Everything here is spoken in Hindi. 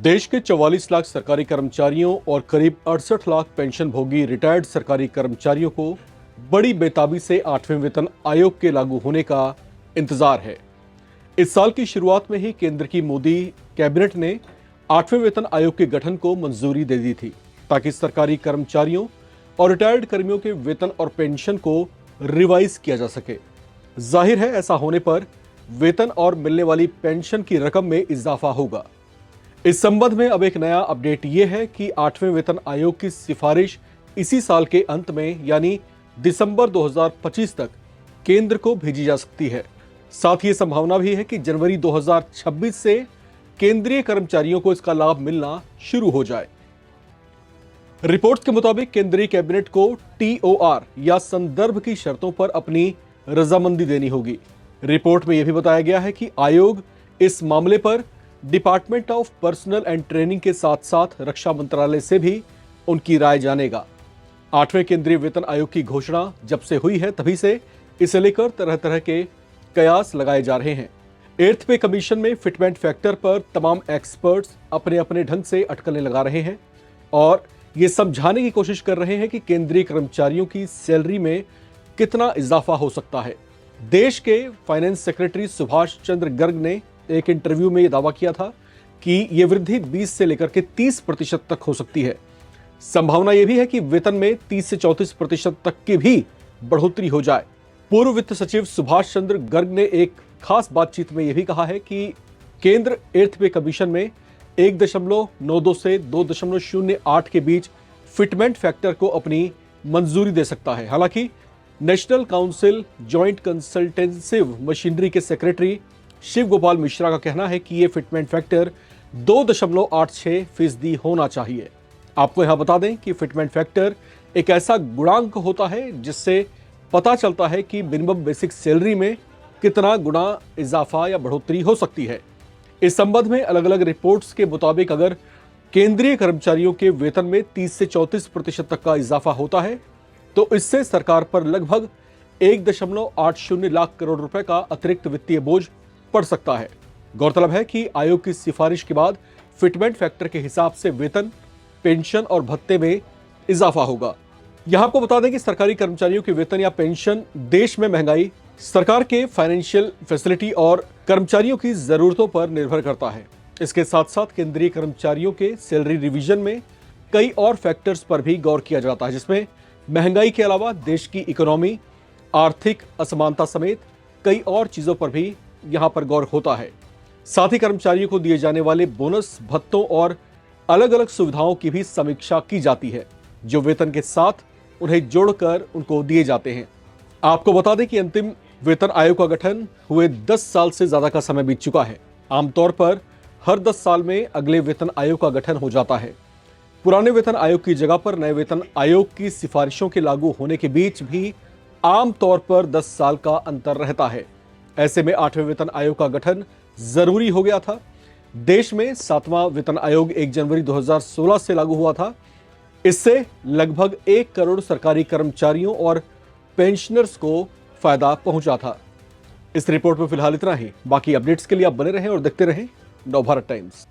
देश के 44 लाख सरकारी कर्मचारियों और करीब 68 लाख पेंशन भोगी रिटायर्ड सरकारी कर्मचारियों को बड़ी बेताबी से 8वें वेतन आयोग के लागू होने का इंतजार है। इस साल की शुरुआत में ही केंद्र की मोदी कैबिनेट ने 8वें वेतन आयोग के गठन को मंजूरी दे दी थी, ताकि सरकारी कर्मचारियों और रिटायर्ड कर्मियों के वेतन और पेंशन को रिवाइज किया जा सके। जाहिर है, ऐसा होने पर वेतन और मिलने वाली पेंशन की रकम में इजाफा होगा। इस संबंध में अब एक नया अपडेट ये है कि 8वें वेतन आयोग की सिफारिश इसी साल के अंत में यानी दिसंबर 2025 तक केंद्र को भेजी जा सकती है। साथ ही ये संभावना भी है कि जनवरी 2026 से केंद्रीय कर्मचारियों को इसका लाभ मिलना शुरू हो जाए। रिपोर्ट के मुताबिक केंद्रीय कैबिनेट को टीओआर या संदर्भ की शर्तों पर अपनी रजामंदी देनी होगी। रिपोर्ट में यह भी बताया गया है कि आयोग इस मामले पर department of personal and training के साथ साथ रक्षा मंत्रालय से भी उनकी राय जानेगा। 8वें केंद्रीय वेतन आयोग की घोषणा जब से हुई है, तभी से इसे लेकर तरह तरह के कयास लगाए जा रहे हैं। 8th पे कमीशन में फिटमेंट फैक्टर पर तमाम एक्सपर्ट्स अपने अपने ढंग से अटकलें लगा रहे हैं और ये समझाने की कोशिश कर रहे हैं कि केंद्रीय कर्मचारियों की सैलरी में कितना इजाफा हो सकता है। देश के फाइनेंस सेक्रेटरी सुभाष चंद्र गर्ग ने एक इंटरव्यू में यह दावा किया था कि यह वृद्धि 20 से लेकर के 30% तक हो सकती है। संभावना यह भी है कि वेतन में 30 से 34% तक की भी बढ़ोतरी हो जाए। पूर्व वित्त सचिव सुभाष चंद्र गर्ग ने एक खास बातचीत में यह भी कहा है कि केंद्र 8th पे कमीशन में 1.92 से 2.08 के बीच फिटमेंट फैक्टर को अपनी मंजूरी दे सकता है। हालांकि नेशनल काउंसिल जॉइंट कंसल्टेंसिव मशीनरी के सेक्रेटरी शिव गोपाल मिश्रा का कहना है कि यह फिटमेंट फैक्टर 2.86% होना चाहिए। आपको यहां बता दें कि फिटमेंट फैक्टर एक ऐसा गुणांक होता है जिससे पता चलता है कि मिनिमम बेसिक सैलरी में कितना गुना इजाफा या बढ़ोतरी हो सकती है। इस संबंध में अलग अलग रिपोर्ट्स के मुताबिक अगर केंद्रीय कर्मचारियों के वेतन में 30 से 34% तक का इजाफा होता है तो इससे सरकार पर लगभग 1.80 लाख करोड़ रुपए का अतिरिक्त वित्तीय बोझ पड़ सकता है। गौरतलब है कि आयोग की सिफारिश के बाद फिटमेंट फैक्टर के हिसाब से वेतन, पेंशन और भत्ते में इजाफा होगा। यहां आपको बता दें कि सरकारी कर्मचारियों के वेतन या पेंशन देश में महंगाई, सरकार के फाइनेंशियल फैसिलिटी और कर्मचारियों की जरूरतों पर निर्भर करता है। इसके साथ साथ केंद्रीय कर्मचारियों के सैलरी रिवीजन में कई और फैक्टर्स पर भी गौर किया जाता है, जिसमें महंगाई के अलावा देश की इकोनॉमी, आर्थिक असमानता समेत कई और चीजों पर भी यहां पर गौर होता है। साथ ही कर्मचारियों को दिए जाने वाले बोनस, भत्तों और अलग अलग सुविधाओं की भी समीक्षा की जाती है, जो वेतन के साथ उन्हें जोड़कर उनको दिए जाते हैं। आपको बता दें कि अंतिम वेतन आयोग का गठन हुए 10 साल से ज्यादा का समय बीत चुका है। आमतौर पर हर 10 साल में अगले वेतन आयोग का गठन हो जाता है। पुराने वेतन आयोग की जगह पर नए वेतन आयोग की सिफारिशों के लागू होने के बीच भी आमतौर पर 10 साल का अंतर रहता है। ऐसे में 8वें वेतन आयोग का गठन जरूरी हो गया था। देश में 7वां वेतन आयोग 1 जनवरी 2016 से लागू हुआ था। इससे लगभग 1 करोड़ सरकारी कर्मचारियों और पेंशनर्स को फायदा पहुंचा था। इस रिपोर्ट में फिलहाल इतना ही। बाकी अपडेट्स के लिए आप बने रहें और देखते रहें नवभारत टाइम्स।